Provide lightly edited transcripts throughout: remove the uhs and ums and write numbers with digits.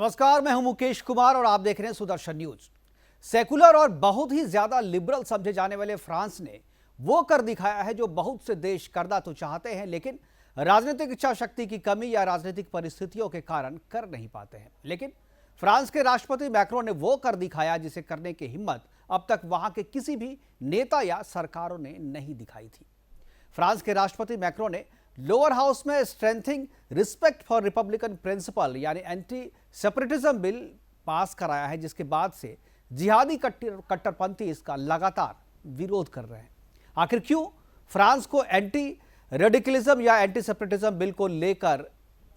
नमस्कार, मैं हूं मुकेश कुमार और आप देख रहे हैं सुदर्शन न्यूज। सेकुलर और बहुत ही ज्यादा लिबरल समझे जाने वाले फ्रांस ने वो कर दिखाया है जो बहुत से देश करना तो चाहते हैं, लेकिन राजनीतिक इच्छा शक्ति की कमी या राजनीतिक परिस्थितियों के कारण कर नहीं पाते हैं। लेकिन फ्रांस के राष्ट्रपति मैक्रों ने वो कर दिखाया जिसे करने की हिम्मत अब तक वहां के किसी भी नेता या सरकारों ने नहीं दिखाई थी। फ्रांस के राष्ट्रपति मैक्रों ने लोअर हाउस में strengthening respect for republican principle यानी एंटी सेपरेटिज्म बिल पास कराया है, जिसके बाद से जिहादी कट्टरपंथी इसका लगातार विरोध कर रहे हैं। आखिर क्यों फ्रांस को एंटी रेडिकलिज्म या एंटी सेपरेटिज्म बिल को लेकर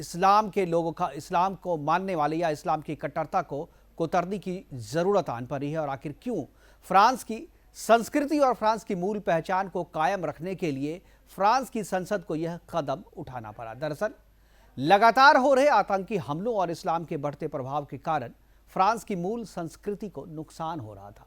इस्लाम के लोगों का, इस्लाम को मानने वाले या इस्लाम की कट्टरता को कोतरने की जरूरत आन पड़ी है, और आखिर क्यों फ्रांस की संस्कृति और फ्रांस की मूल पहचान को कायम रखने के लिए फ्रांस की संसद को यह कदम उठाना पड़ा। दरअसल लगातार हो रहे आतंकी हमलों और इस्लाम के बढ़ते प्रभाव के कारण फ्रांस की मूल संस्कृति को नुकसान हो रहा था।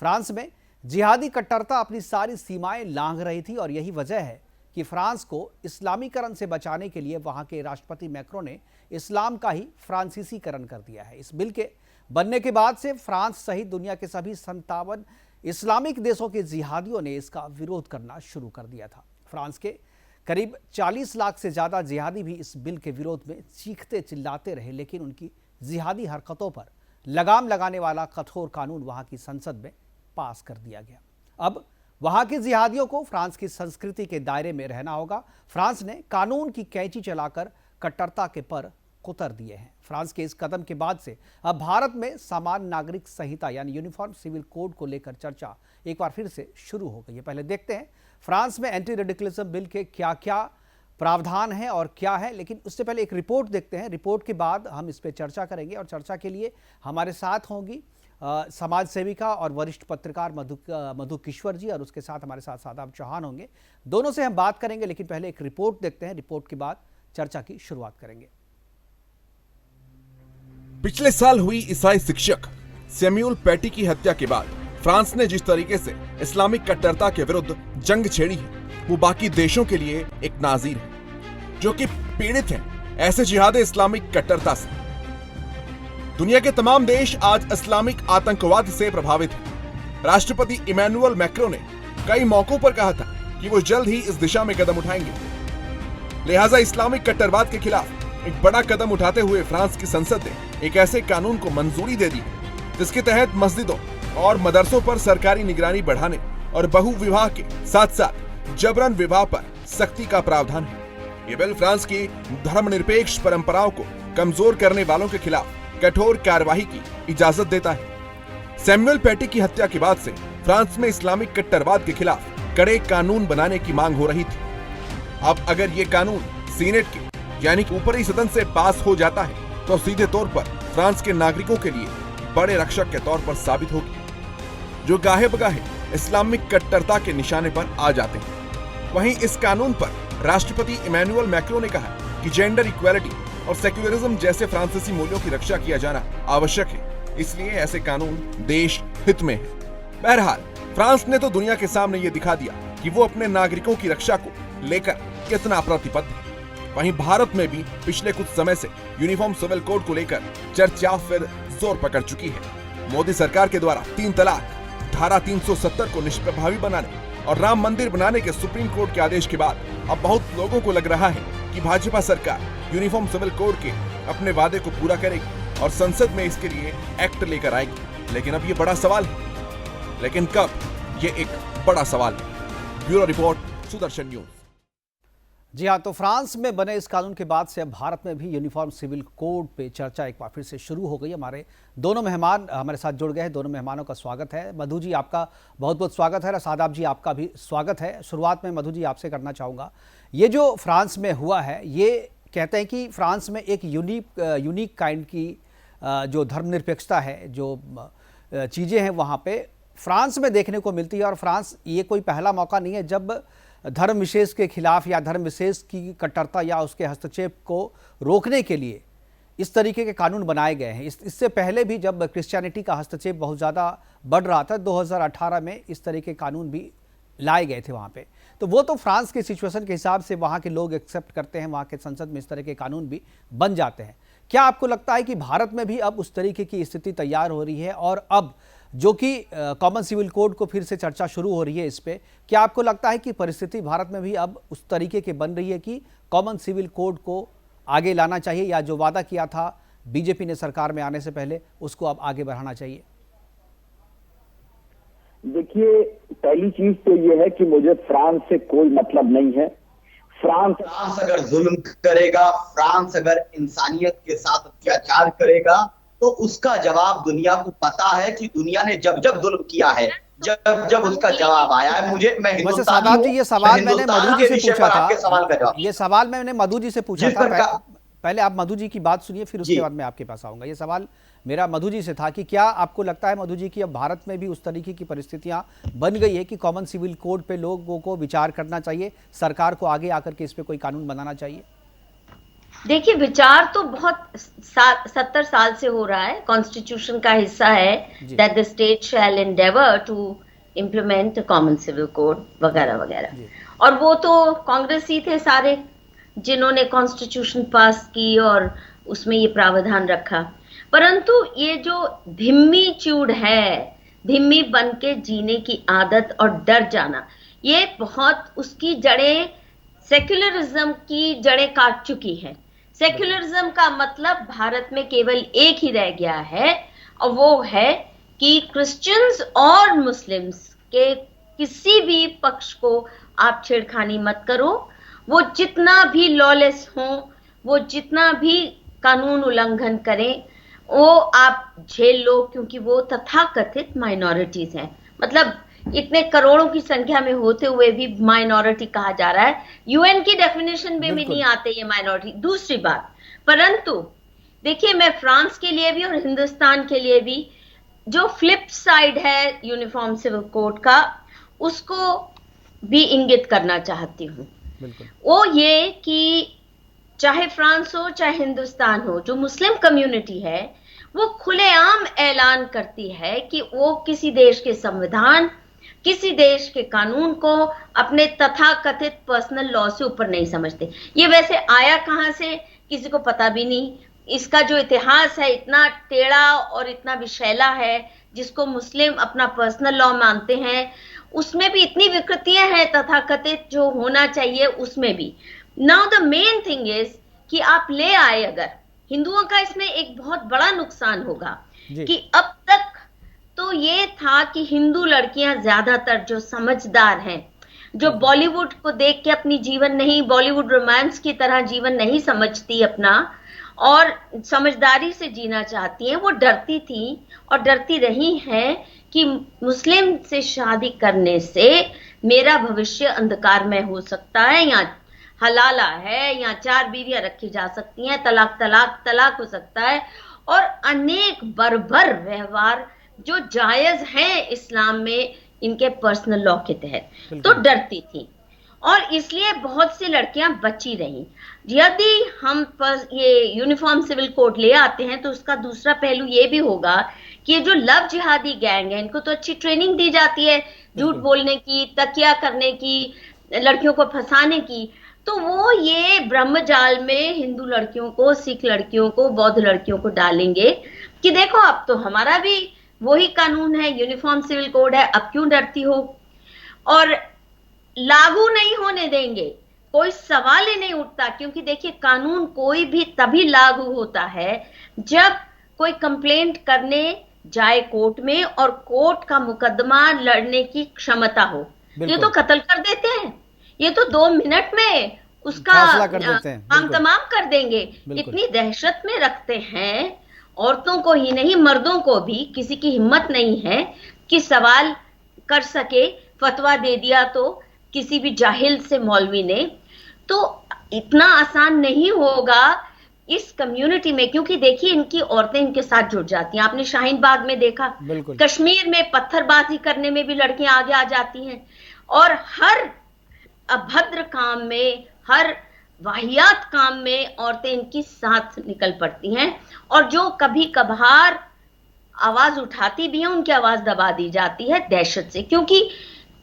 फ्रांस में जिहादी कट्टरता अपनी सारी सीमाएं लांघ रही थी, और यही वजह है कि फ्रांस को इस्लामीकरण से बचाने के लिए वहां के राष्ट्रपति मैक्रों ने इस्लाम का ही फ्रांसीसीकरण कर दिया है। इस बिल के बनने के बाद से फ्रांस सहित दुनिया के सभी 57 इस्लामिक देशों के जिहादियों ने इसका विरोध करना शुरू कर दिया था। फ्रांस के करीब 40 लाख से ज्यादा जिहादी भी इस बिल के विरोध में चीखते चिल्लाते रहे, लेकिन उनकी जिहादी हरकतों पर लगाम लगाने वाला कठोर कानून वहां की संसद में पास कर दिया गया। अब वहां के जिहादियों को फ्रांस की संस्कृति के दायरे में रहना होगा। फ्रांस ने कानून की कैंची चलाकर कट्टरता के पर कुतर दिए हैं। फ्रांस के इस कदम के बाद से अब भारत में समान नागरिक संहिता यानी यूनिफॉर्म सिविल कोड को लेकर चर्चा एक बार फिर से शुरू हो गई है। पहले देखते हैं फ्रांस में एंटी रेडिकलिज्म बिल के क्या क्या प्रावधान हैं और क्या है, लेकिन उससे पहले एक रिपोर्ट देखते हैं। रिपोर्ट के बाद हम इस पर चर्चा करेंगे, और चर्चा के लिए हमारे साथ होंगी समाज सेविका और वरिष्ठ पत्रकार मधु किश्वर जी, और उसके साथ हमारे साथ सादाब चौहान होंगे। दोनों से हम बात करेंगे, लेकिन पहले एक रिपोर्ट देखते हैं। रिपोर्ट के बाद चर्चा की शुरुआत करेंगे। पिछले साल हुई ईसाई शिक्षक सैमुअल पैटी की हत्या के बाद फ्रांस ने जिस तरीके से इस्लामिक कट्टरता के विरुद्ध जंग छेड़ी है, वो बाकी देशों के लिए एक नाजीर है जो कि पीड़ित हैं ऐसे जिहादी इस्लामिक कट्टरता से। दुनिया के तमाम देश आज इस्लामिक आतंकवाद से प्रभावित हैं। राष्ट्रपति इमैनुअल मैक्रों ने कई मौकों पर कहा था कि वो जल्द ही इस दिशा में कदम उठाएंगे। लिहाजा इस्लामिक कट्टरवाद के खिलाफ एक बड़ा कदम उठाते हुए फ्रांस की संसद ने एक ऐसे कानून को मंजूरी दे दी जिसके तहत मस्जिदों और मदरसों पर सरकारी निगरानी बढ़ाने और बहु विवाह के साथ साथ जबरन विवाह पर सख्ती का प्रावधान है। ये बिल फ्रांस की धर्मनिरपेक्ष परंपराओं को कमजोर करने वालों के खिलाफ कठोर कार्यवाही की इजाजत देता है। सैमुअल पैटी की हत्या के बाद से फ्रांस में इस्लामिक कट्टरवाद के खिलाफ कड़े कानून बनाने की मांग हो रही थी। अब अगर ये कानून सीनेट के यानी कि ऊपरी सदन से पास हो जाता है तो सीधे तौर पर फ्रांस के नागरिकों के लिए बड़े रक्षक के तौर पर साबित होगी, जो गाहे बगाहे इस्लामिक कट्टरता के निशाने पर आ जाते हैं। वहीं इस कानून पर राष्ट्रपति इमैनुअल मैक्रों ने कहा कि जेंडर इक्वालिटी और सेक्युलरिज्म जैसे फ्रांसीसी मूल्यों की रक्षा किया जाना आवश्यक है, इसलिए ऐसे कानून देश हित में है। बहरहाल फ्रांस ने तो दुनिया के सामने ये दिखा दिया कि वो अपने नागरिकों की रक्षा को लेकर कितना प्रतिबद्ध है। वहीं भारत में भी पिछले कुछ समय से यूनिफॉर्म सिविल कोड को लेकर चर्चा फिर जोर पकड़ चुकी है। मोदी सरकार के द्वारा 3 तलाक, धारा 370 को निष्प्रभावी बनाने और राम मंदिर बनाने के सुप्रीम कोर्ट के आदेश के बाद अब बहुत लोगों को लग रहा है कि भाजपा सरकार यूनिफॉर्म सिविल कोड के अपने वादे को पूरा करेगी और संसद में इसके लिए एक्ट लेकर आएगी। लेकिन अब ये बड़ा सवाल है, लेकिन कब, ये एक बड़ा सवाल है। Bureau report, Sudarshan news. जी हाँ, तो फ्रांस में बने इस कानून के बाद से अब भारत में भी यूनिफॉर्म सिविल कोड पे चर्चा एक बार फिर से शुरू हो गई। हमारे दोनों मेहमान हमारे साथ जुड़ गए हैं। दोनों मेहमानों का स्वागत है। मधु जी, आपका बहुत बहुत स्वागत है, और सादाब जी आपका भी स्वागत है। शुरुआत में मधु जी आपसे करना चाहूँगा, ये जो फ्रांस में हुआ है, ये कहते हैं कि फ्रांस में एक यूनिक काइंड की जो धर्मनिरपेक्षता है, जो चीज़ें हैं वहाँ पे फ्रांस में देखने को मिलती है। और फ्रांस ये कोई पहला मौका नहीं है जब धर्म विशेष के खिलाफ या धर्म विशेष की कट्टरता या उसके हस्तक्षेप को रोकने के लिए इस तरीके के कानून बनाए गए हैं। इससे पहले भी जब क्रिश्चियनिटी का हस्तक्षेप बहुत ज़्यादा बढ़ रहा था, 2018 में इस तरह के कानून भी लाए गए थे वहाँ पे। तो वो तो फ्रांस के सिचुएशन के हिसाब से वहाँ के लोग एक्सेप्ट करते हैं, वहाँ के संसद में इस तरह के कानून भी बन जाते हैं। क्या आपको लगता है कि भारत में भी अब उस तरीके की स्थिति तैयार हो रही है, और अब जो कि कॉमन सिविल कोड को फिर से चर्चा शुरू हो रही है इस पे, क्या आपको लगता है कि परिस्थिति भारत में भी अब उस तरीके की बन रही है कि कॉमन सिविल कोड को आगे लाना चाहिए, या जो वादा किया था बीजेपी ने सरकार में आने से पहले उसको अब आगे बढ़ाना चाहिए? देखिए, पहली चीज तो ये है कि मुझे फ्रांस से कोई मतलब नहीं है। फ्रांस अगर जुल्म करेगा, फ्रांस अगर इंसानियत के साथ अत्याचार करेगा, तो उसका जवाब दुनिया को पता है कि दुनिया ने जब जब जुल्म किया है, जब जब उसका जवाब आया है। मैं हिंदुस्तानी हूं, ये सवाल मैंने मधु जी से पूछा था, सवाल का जवाब ये सवाल मैंने मधु जी से पूछा था। पहले आप मधु जी की बात सुनिए, फिर उसके बाद मैं आपके पास आऊंगा। ये सवाल मेरा मधु जी से था कि क्या आपको लगता है मधु जी कि अब भारत में भी उस तरीके की परिस्थितियां बन गई है कि कॉमन सिविल कोड पे लोगों को विचार करना चाहिए, सरकार को आगे आकर के इस पे कोई कानून बनाना चाहिए? देखिए, विचार तो बहुत 70 साल से हो रहा है, कॉन्स्टिट्यूशन का हिस्सा है that the state shall endeavour to implement common civil code वगैरह वगैरह, और वो तो कांग्रेस ही थे सारे जिन्होंने कॉन्स्टिट्यूशन पास की और उसमें ये प्रावधान रखा। परंतु ये जो धिम्मी चूड़ है, धिम्मी बन के जीने की आदत और डर जाना, ये बहुत उसकी जड़ें सेक्युलरिज्म की जड़ें काट चुकी है। सेक्युलरिज्म का मतलब भारत में केवल एक ही रह गया है, और वो है कि क्रिश्चियंस और मुस्लिम्स के किसी भी पक्ष को आप छेड़खानी मत करो। वो जितना भी लॉलेस हो, वो जितना भी कानून उल्लंघन करें, वो आप झेल लो, क्योंकि वो तथाकथित माइनॉरिटीज हैं। मतलब इतने करोड़ों की संख्या में होते हुए भी माइनॉरिटी कहा जा रहा है। यूएन की डेफिनेशन में भी नहीं आते ये माइनॉरिटी। दूसरी बात, परंतु देखिए, मैं फ्रांस के लिए भी और हिंदुस्तान के लिए भी जो फ्लिप साइड है यूनिफॉर्म सिविल कोड का, उसको भी इंगित करना चाहती हूँ। वो ये कि चाहे फ्रांस हो चाहे हिंदुस्तान हो, जो मुस्लिम कम्युनिटी है वो खुलेआम ऐलान करती है कि वो किसी देश के संविधान, किसी देश के कानून को अपने तथाकथित पर्सनल लॉ से ऊपर नहीं समझते। ये वैसे आया कहां से किसी को पता भी नहीं। इसका जो इतिहास है इतना टेढ़ा और इतना विशैला है, जिसको मुस्लिम अपना पर्सनल लॉ मानते हैं, उसमें भी इतनी विकृतियां हैं तथाकथित जो होना चाहिए उसमें भी। Now the main thing is कि आप ले आए, अगर हिंदुओं का इसमें एक बहुत बड़ा नुकसान होगा कि अब तक तो ये था कि हिंदू लड़कियां ज्यादातर जो समझदार हैं, जो बॉलीवुड को देख के अपनी जीवन नहीं, बॉलीवुड रोमांस की तरह जीवन नहीं समझती अपना, और समझदारी से जीना चाहती हैं, वो डरती थी और डरती रही हैं कि मुस्लिम से शादी करने से मेरा भविष्य अंधकारमय हो सकता है, या हलाला है, या 4 बीवियां रखी जा सकती हैं, तलाक तलाक तलाक हो सकता है, और अनेक बर्बर व्यवहार जो जायज हैं इस्लाम में इनके पर्सनल लॉ के तहत, तो डरती थी। और इसलिए बहुत सी लड़कियां बची रहीं। यदि हम ये यूनिफॉर्म सिविल कोड ले आते हैं तो उसका दूसरा पहलू ये भी होगा कि ये जो लव जिहादी गैंग है, इनको तो अच्छी ट्रेनिंग दी जाती है झूठ बोलने की, तकिया करने की, लड़कियों को फंसाने की, तो वो ये ब्रह्मजाल में हिंदू लड़कियों को, सिख लड़कियों को, बौद्ध लड़कियों को डालेंगे कि देखो अब तो हमारा भी वही कानून है, यूनिफॉर्म सिविल कोड है, अब क्यों डरती हो, और लागू नहीं होने देंगे। कोई सवाल ही नहीं उठता, क्योंकि देखिए कानून कोई भी तभी लागू होता है जब कोई कंप्लेंट करने जाए कोर्ट में और कोर्ट का मुकदमा लड़ने की क्षमता हो। ये तो कत्ल कर देते हैं, ये तो 2 मिनट में उसका काम तमाम कर देंगे। इतनी दहशत में रखते हैं, औरतों को ही नहीं मर्दों को भी किसी की हिम्मत नहीं है कि सवाल कर सके। फतवा दे दिया तो किसी भी जाहिल से मौलवी ने, तो इतना आसान नहीं होगा इस कम्युनिटी में, क्योंकि देखिए इनकी औरतें इनके साथ जुड़ जाती हैं। आपने शाहीन बाग में देखा, कश्मीर में पत्थरबाजी करने में भी लड़कियां आगे आ जाती हैं, और हर अभद्र काम में, हर वाहियात काम में औरतें इनकी साथ निकल पड़ती हैं, और जो कभी कभार आवाज उठाती भी हैं उनकी आवाज दबा दी जाती है दहशत से, क्योंकि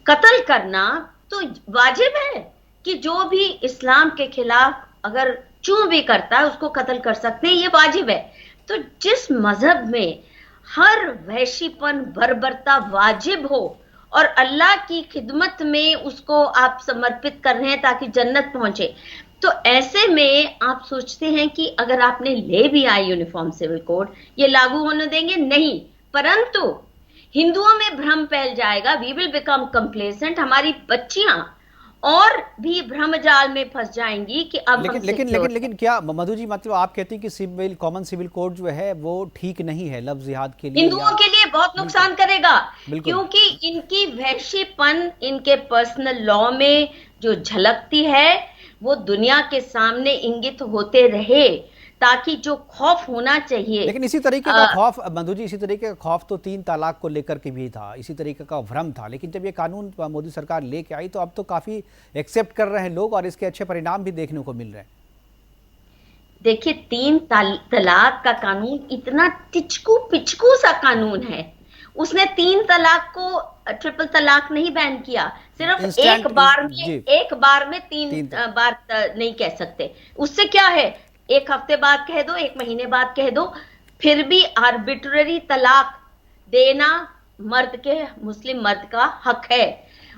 कत्ल करना तो वाजिब है कि जो भी इस्लाम के खिलाफ अगर चूं भी करता है उसको कत्ल कर सकते हैं, ये वाजिब है। तो जिस मजहब में हर वहशीपन बर्बरता वाजिब हो और अल्लाह की खिदमत में उसको आप समर्पित कर रहे हैं ताकि जन्नत पहुंचे, तो ऐसे में आप सोचते हैं कि अगर आपने ले भी आए यूनिफॉर्म सिविल कोड, ये लागू होने देंगे? नहीं। परंतु हिंदुओं में भ्रम फैल जाएगा, वी विल बिकम कंप्लेसेंट, हमारी बच्चियां और भी भ्रम जाल में फंस जाएंगी कि अब लेकिन क्या मधु जी, मतलब आप कहती हैं कि कॉमन सिविल कोड जो है वो ठीक नहीं है लफ्ज जिहाद के लिए, हिंदुओं के लिए बहुत नुकसान करेगा, क्योंकि इनकी वहशीपन इनके पर्सनल लॉ में जो झलकती है वो दुनिया के सामने इंगित होते रहे, ताकि जो खौफ होना चाहिए। लेकिन इसी तरीके का खौफ मधु जी, इसी तरीके का खौफ तो 3 तलाक को लेकर के भी था, इसी तरीके का भ्रम था। लेकिन जब ये कानून मोदी सरकार लेके आई तो अब तो काफी एक्सेप्ट कर रहे हैं लोग और इसके अच्छे परिणाम भी देखने को मिल रहे हैं। देखिए, 3 तलाक का कानून इतना टिचकू पिचकू सा कानून है, उसने 3 तलाक को ट्रिपल तलाक नहीं बैन किया, सिर्फ एक बार में 3 बार नहीं कह सकते। उससे क्या है, 1 हफ्ते बाद कह दो, 1 महीने बाद कह दो, फिर भी आर्बिट्ररी तलाक देना मर्द के, मुस्लिम मर्द का हक है।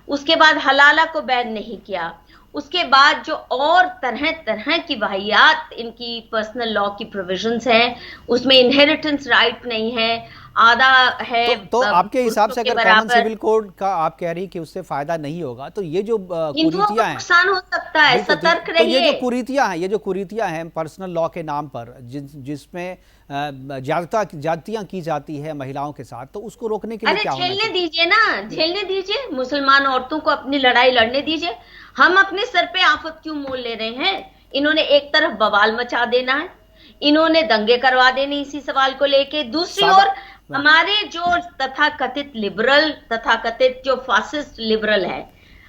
उसके बाद हलाला को बैन नहीं किया। उसके बाद जो और तरह तरह की वाहियात इनकी पर्सनल लॉ की प्रोविजंस हैं, उसमें इनहेरिटेंस राइट नहीं है, आधा है। तो आपके हिसाब से अगर कॉमन सिविल कोड का आप कह रही कि उससे फायदा नहीं होगा, तो ये जो कुरीतियां हैं, नुकसान हो सकता है, सतर्क रहिए। ये जो कुरीतियां हैं पर्सनल लॉ के नाम पर, जिसमें ज्यादतियां की जाती है महिलाओं के साथ, तो उसको रोकने के लिए क्या होना चाहिए? झेलने दीजिए ना, झेलने दीजिए, मुसलमान औरतों को अपनी लड़ाई लड़ने दीजिए। हम अपने सर पे आफत क्यों मोल ले रहे हैं? इन्होंने एक तरफ बवाल मचा देना है, इन्होंने दंगे करवा देने इसी सवाल को लेके, दूसरी ओर हमारे जो तथाकथित जो फासिस्ट लिबरल है,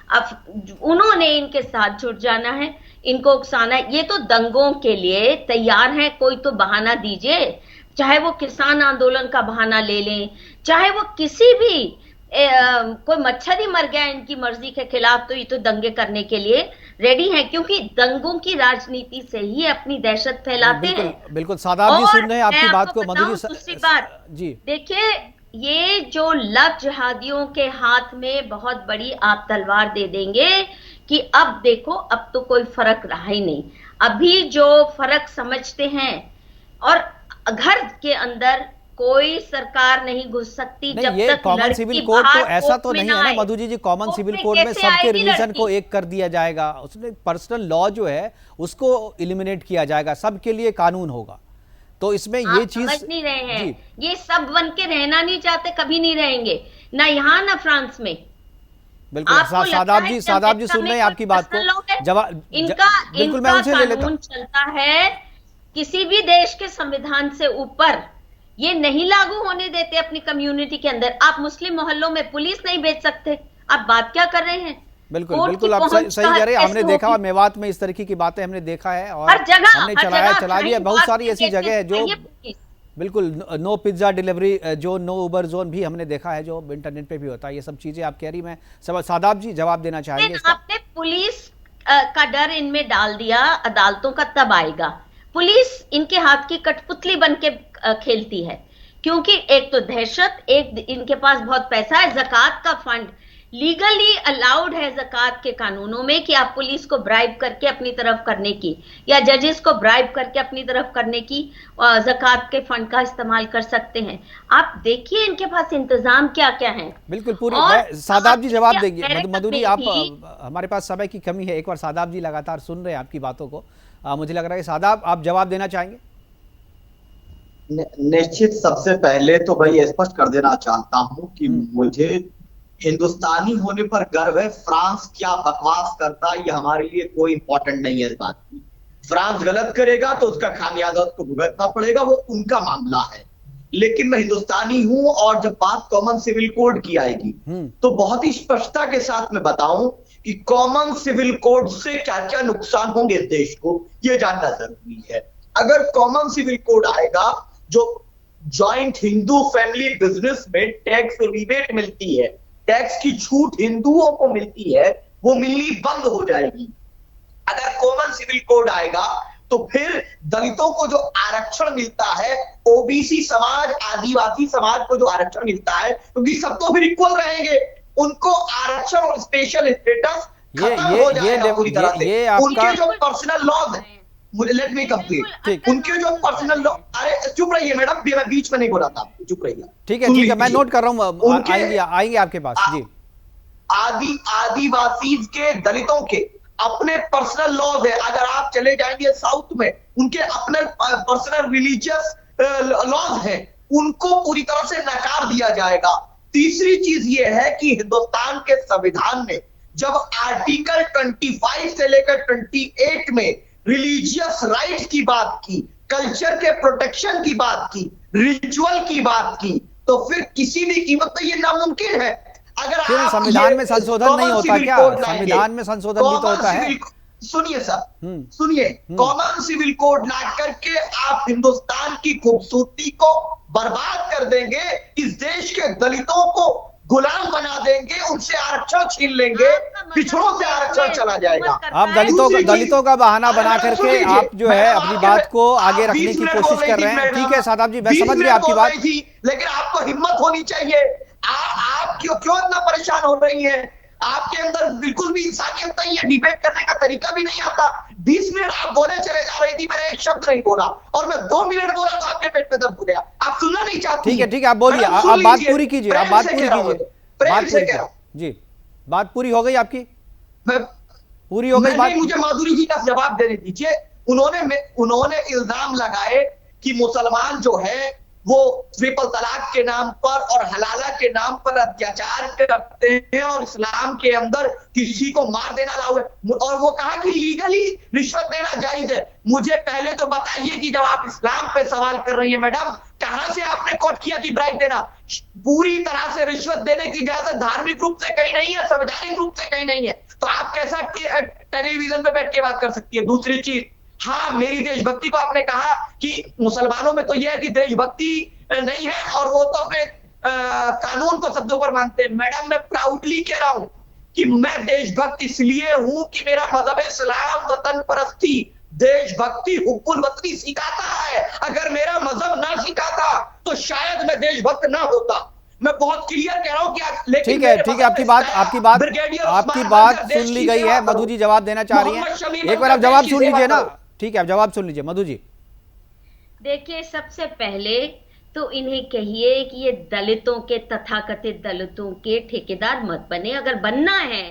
अब उन्होंने इनके साथ जुट जाना है, इनको उकसाना है। ये तो दंगों के लिए तैयार हैं, कोई तो बहाना दीजिए, चाहे वो किसान आंदोलन का बहाना ले लें, चाहे वो किसी भी कोई मच्छर ही मर गया इनकी मर्जी के खिलाफ, तो ये तो दंगे करने के लिए रेडी हैं, क्योंकि दंगों की राजनीति से ही अपनी दहशत फैलाते हैं। बिल्कुल सादाब जी सुन रहे हैं आपकी बात को। मधु जी दूसरी बात जी, देखिए, ये जो लव जिहादियों के हाथ में बहुत बड़ी आप तलवार दे देंगे कि अब देखो, अब तो कोई फर्क रहा ही नहीं। अभी जो फर्क समझते हैं, और घर के अंदर कोई सरकार नहीं घुस सकती जब तक कॉमन सिविल कोड तो ऐसा तो नहीं है ना Madhu ji, common civil code में सबके रिलीजन को एक कर दिया जाएगा, उसमें पर्सनल लॉ जो है उसको एलिमिनेट किया जाएगा, सबके लिए कानून होगा। तो इसमें ये चीज समझ नहीं रहे हैं, ये सब बन के रहना नहीं चाहते, कभी नहीं रहेंगे, ना यहाँ ना फ्रांस में। बिल्कुल सादाब जी सुन रहे हैं आपकी बात को। जवाब बिल्कुल मैं उनसे ले लेता हूं। चलता है किसी भी देश के संविधान से ऊपर, ये नहीं लागू होने देते अपनी कम्युनिटी के अंदर। आप मुस्लिम मोहल्लों में पुलिस नहीं भेज सकते, आप बात क्या कर रहे हैं? बिल्कुल आप सही कह रहे हैं। हमने देखा मेवात में इस तरीके की बातें हमने देखा है, और हमने चला भी है। बहुत सारी ऐसी जगह है जो बिल्कुल नो पिज्जा डिलीवरी जो नो उबर जोन भी हमने देखा है, जो इंटरनेट पे भी होता है। ये सब चीजें आप कह रही, मैं सादाब जी जवाब देना चाहेंगे? आपने पुलिस का डर इनमें डाल दिया, अदालतों का तब आएगा। पुलिस इनके हाथ की कठपुतली बन के खेलती है, क्योंकि एक तो दहशत, एक इनके पास बहुत पैसा है। ज़कात का फंड लीगली अलाउड है ज़कात के कानूनों में कि आप पुलिस को ब्राइब करके अपनी तरफ करने की, या जजेस को ब्राइब करके अपनी तरफ करने की ज़कात के फंड का इस्तेमाल कर सकते हैं। आप देखिए इनके पास इंतजाम क्या क्या है। बिल्कुल पूरी सादाब जी जवाब देंगे। मधु जी, आप हमारे पास समय की कमी है, एक बार सादाब जी लगातार सुन रहे हैं आपकी बातों को, मुझे लग रहा है सादाब आप जवाब देना चाहेंगे? निश्चित। सबसे पहले तो मैं ये स्पष्ट कर देना चाहता हूं कि मुझे हिंदुस्तानी होने पर गर्व है। फ्रांस क्या बकवास करता है ये हमारे लिए कोई इंपॉर्टेंट नहीं है इस बात की। फ्रांस गलत करेगा तो उसका खामियाजा उसको भुगतना पड़ेगा, वो उनका मामला है। लेकिन मैं हिंदुस्तानी हूं, और जब बात कॉमन सिविल कोड की आएगी तो बहुत ही स्पष्टता के साथ मैं बताऊं कि कॉमन सिविल कोड से क्या क्या नुकसान होंगे देश को, ये जानना जरूरी है। अगर कॉमन सिविल कोड आएगा, जो जॉइंट हिंदू फैमिली बिजनेस में टैक्स रिबेट मिलती है, टैक्स की छूट हिंदुओं को मिलती है, वो मिलनी बंद हो जाएगी। अगर कॉमन सिविल कोड आएगा, तो फिर दलितों को जो आरक्षण मिलता है, ओबीसी समाज, आदिवासी समाज को जो आरक्षण मिलता है, क्योंकि सब तो फिर इक्वल रहेंगे, उनको आरक्षण और स्पेशल स्टेटस खत्म हो जाएगा पूरी तरह से। उनके जो पर्सनल लॉज हैं, लेट मी कंप्लीट, उनके जो पर्सनल लॉ, अरे चुप रहिए मैडम, मैं बीच में नहीं बोला था, चुप रहिए। ठीक है, मैं नोट कर रहा हूँ, आएंगे आपके पास जी। आदिवासी के, दलितों के अपने पर्सनल लॉज है। अगर आप चले जाएंगे साउथ में, उनके अपने पर्सनल रिलीजियस लॉज हैं, उनको पूरी तरह से नकार दिया जाएगा। तीसरी चीज ये है कि हिंदुस्तान के संविधान ने जब आर्टिकल 25 से लेकर 28 में रिलीजियस राइट की बात की, कल्चर के प्रोटेक्शन की बात की, रिचुअल की बात की, तो फिर किसी भी कीमत पर यह नामुमकिन है। अगर आप संविधान में संशोधन नहीं होता क्या? संविधान में संशोधन भी तो होता है। सुनिए सर, सुनिए, कॉमन सिविल कोड ला करके आप हिंदुस्तान की खूबसूरती को बर्बाद कर देंगे, इस देश के दलितों को गुलाम बना देंगे, उनसे आरक्षण छीन लेंगे, पिछड़ों से आरक्षण चला जाएगा। आप दलितों का बहाना बना करके आप जो है अपनी बात को आगे रखने की कोशिश कर रहे हैं। ठीक है साहब जी, मैं समझ गया आपकी बात, लेकिन आपको हिम्मत होनी चाहिए। आप क्यों इतना परेशान हो रही हैं? आपके अंदर बिल्कुल भी इंसानियत नहीं है, डिबेट करने का तरीका भी नहीं आता। 20 मिनट आप बोले चले जा रही थी, मैंने एक शब्द नहीं बोला, और मैं 2 मिनट बोला तो आपके पेट पे दर्द हो गया। आप सुनना नहीं चाहती। ठीक है, आप बोलिए, आप बात पूरी कीजिए, आप बात पूरी कीजिए। प्रेम से कह रहा हूं जी, बात पूरी हो गई आपकी? पूरी हो गई बात? मुझे माधुरी जी का जवाब देने दीजिए। उन्होंने इल्जाम लगाए कि मुसलमान जो है वो ट्रिपल तलाक के नाम पर और हलाला के नाम पर अत्याचार करते हैं, और इस्लाम के अंदर किसी को मार देना अलाउ है, और वो कहा कि लीगली रिश्वत देना जायज है। मुझे पहले तो बताइए कि जब आप इस्लाम पे सवाल कर रही है मैडम, कहां से आपने कोट किया कि ब्राइब देना? पूरी तरह से रिश्वत देने की इजाजत धार्मिक रूप से कहीं नहीं है, संवैधानिक रूप से कहीं नहीं है, तो आप कैसा टेलीविजन पे बैठ के बात कर सकती है? दूसरी चीज, हाँ, मेरी देशभक्ति को आपने कहा कि मुसलमानों में तो यह है कि देशभक्ति नहीं है और वो तो अपने कानून को शब्दों पर मानते हैं। मैडम, मैं प्राउडली कह रहा हूं कि मैं देशभक्त इसलिए हूं कि मेरा मजहब इस्लाम वतन परस्ती, देशभक्ति, हुब्बुल वतनी सिखाता है। अगर मेरा मजहब ना सिखाता तो शायद मैं देशभक्त ना होता। मैं बहुत क्लियर कह रहा हूं कि ठीक है, आपकी बात सुन ली गई है। मधु जी जवाब देना चाह रही हैं, एक बार आप जवाब सुन लीजिए ना। ठीक है, आप जवाब सुन लीजिए मधु जी। देखिए, सबसे पहले तो इन्हें कहिए कि ये दलितों के, तथाकथित दलितों के ठेकेदार मत बने। अगर बनना है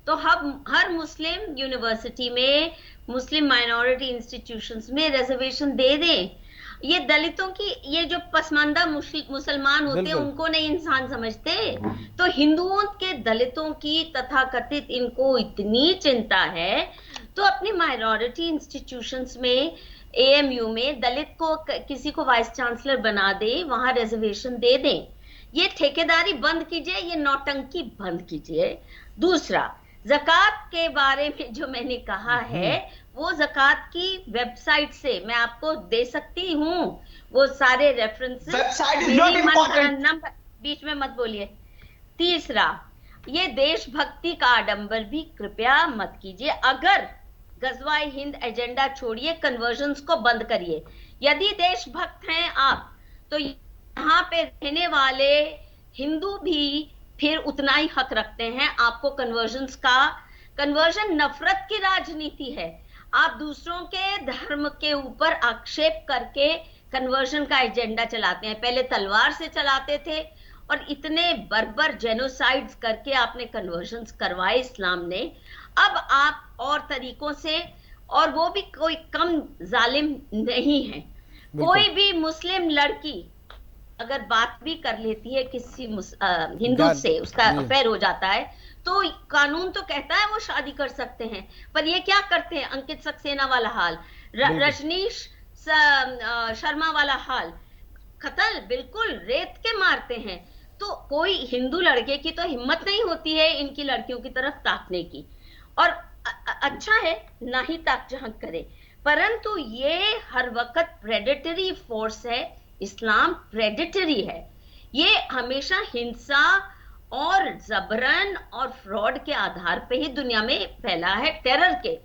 तो हम हर मुस्लिम यूनिवर्सिटी में, मुस्लिम माइनॉरिटी इंस्टीट्यूशंस में रिजर्वेशन दे दें। ये दलितों की, ये जो पसमानदा मुसलमान होते हैं उनको नहीं इंसान समझते, तो हिंदुओं के दलितों की तथाकथित इनको इतनी चिंता है तो अपनी माइनॉरिटी इंस्टीट्यूशंस में, एएमयू में दलित को किसी को वाइस चांसलर बना दे, वहां रिजर्वेशन दे दें। ये ठेकेदारी बंद कीजिए, ये नौटंकी बंद कीजिए। दूसरा, ज़कात के बारे में जो मैंने कहा है, वो ज़कात की वेबसाइट से मैं आपको दे सकती हूँ, वो सारे रेफरेंसेस। नंबर बीच में मत बोलिए। तीसरा, ये देशभक्ति का आडंबर भी कृपया मत कीजिए। अगर गजवाए हिंद एजेंडा छोड़िए, कन्वर्जन्स को बंद करिए। यदि देशभक्त हैं आप, तो यहाँ पे रहने वाले हिंदू भी फिर उतना ही हक रखते हैं आपको कन्वर्जन्स का। कन्वर्जन नफरत की राजनीति है। आप दूसरों के धर्म के ऊपर आक्षेप करके कन्वर्जन का एजेंडा चलाते हैं। पहले तलवार से चलाते थे और इतने बर्बर जेनोसाइड्स करके आपने कन्वर्जन्स करवाए इस्लाम ने। अब आप और तरीकों से, और वो भी कोई कम जालिम नहीं है। कोई भी मुस्लिम लड़की अगर बात भी कर लेती है किसी हिंदू से, उसका अफेयर हो जाता है, तो कानून तो कहता है वो शादी कर सकते हैं। पर ये क्या करते हैं? अंकित सक्सेना वाला हाल, रजनीश शर्मा वाला हाल, कत्ल बिल्कुल रेत के मारते हैं। तो कोई हिंदू लड़के की तो हिम्मत नहीं होती है इनकी लड़कियों की तरफ ताकने की। और अच्छा है ना ही ताक झांक करे, परंतु ये हर वक्त प्रेडेटरी फोर्स है। इस्लाम प्रेडेटरी है। ये हमेशा हिंसा और जबरन और फ्रॉड के आधार पे ही दुनिया में फैला है, टेरर के।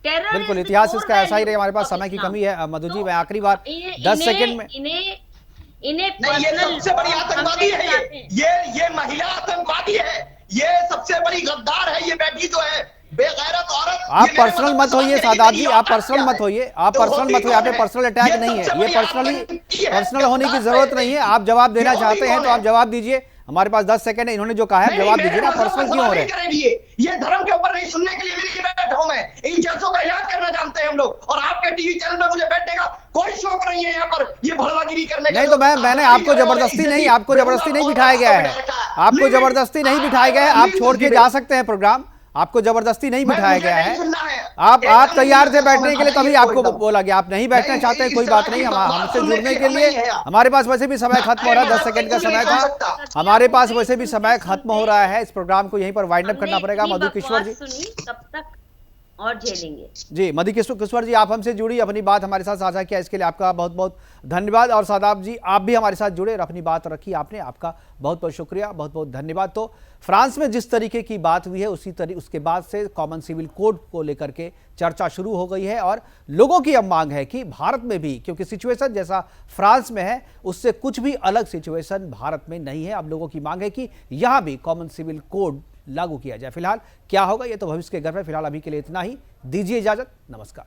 टेरर बिल्कुल, is the इतिहास core इसका ऐसा ही value रहे। हमारे पास of समय की Islam. कमी है। मधु जी, तो मैं आखिरी बार इन्हें- 10 सेकंड में इन्हें नहीं, ये personal सबसे बड़ी law आतंकवादी हमने है। चाहते हैं। ये महिला आतंकवादी है। ये सबसे बड़ी गद्दार है। ये बेटी जो है बेगैरत औरत। आप ये मेरे पर्सनल मतलब मत होइए समझ सादात नहीं जी, ये आप औकात पर्सनल क्या मत है? होइए, आप तो पर्सनल होती मत होइए। यहाँ कौन पे है? पर्सनल अटैक ये नहीं है, सबसे ये बड़ी पर्सनली आतंकी है, पर्सनल होने की गद्दार जरूरत है। नहीं है। आप जवाब देना ये चाहते होती हैं कौन तो आप है? जवाब दीजिए। हमारे पास 10 सेकंड है। इन्होंने जो कहा है नहीं, जवाब मेरे दीजिए ना, मसलों पर्सनल का क्यों हो सवाल रहे नहीं हैं? करेगी ये धर्म के ऊपर नहीं सुनने के लिए भी बैठा हूं मैं। इन चर्चों का इलाज करना जानते हैं हम लोग, और आपके टीवी चैनल में मुझे बैठने का कोई शौक नहीं है। यहाँ पर ये भड़वागिरी करने का नहीं तो मैंने आपको जबरदस्ती नहीं, आपको जबरदस्ती नहीं बिठाया गया है, आपको जबरदस्ती नहीं बिठाया गया है। आप छोड़ के जा सकते हैं प्रोग्राम, आपको जबरदस्ती नहीं बिठाया गया है। आप तैयार थे बैठने के लिए, तभी आपको बोला गया। आप नहीं बैठना चाहते हैं, कोई बात नहीं। हमसे जुड़ने के लिए हमारे पास वैसे भी समय खत्म हो रहा है, 10 सेकंड का समय था हमारे पास, वैसे भी समय खत्म हो रहा है। इस प्रोग्राम को यहीं पर वाइंड अप करना पड़ेगा। हमने मधु इतनी किश्वर जी, बकवास सुनी, तब तक और झेलेंगे। जी मधु किश्वर जी, आप हमसे जुड़ी, अपनी बात हमारे साथ साझा किया, इसके लिए आपका बहुत बहुत धन्यवाद। और सादाब जी, आप भी हमारे साथ जुड़े और अपनी बात रखी आपने, आपका बहुत बहुत शुक्रिया, बहुत बहुत धन्यवाद। तो फ्रांस में जिस तरीके की बात हुई है उसके बाद से कॉमन सिविल कोड को लेकर के चर्चा शुरू हो गई है, और लोगों की अब मांग है कि भारत में भी, क्योंकि सिचुएशन जैसा फ्रांस में है उससे कुछ भी अलग सिचुएशन भारत में नहीं है। अब लोगों की मांग है कि यहां भी कॉमन सिविल कोड लागू किया जाए। फिलहाल क्या होगा ये तो भविष्य के घर में, फिलहाल अभी के लिए इतना ही। दीजिए इजाजत, नमस्कार।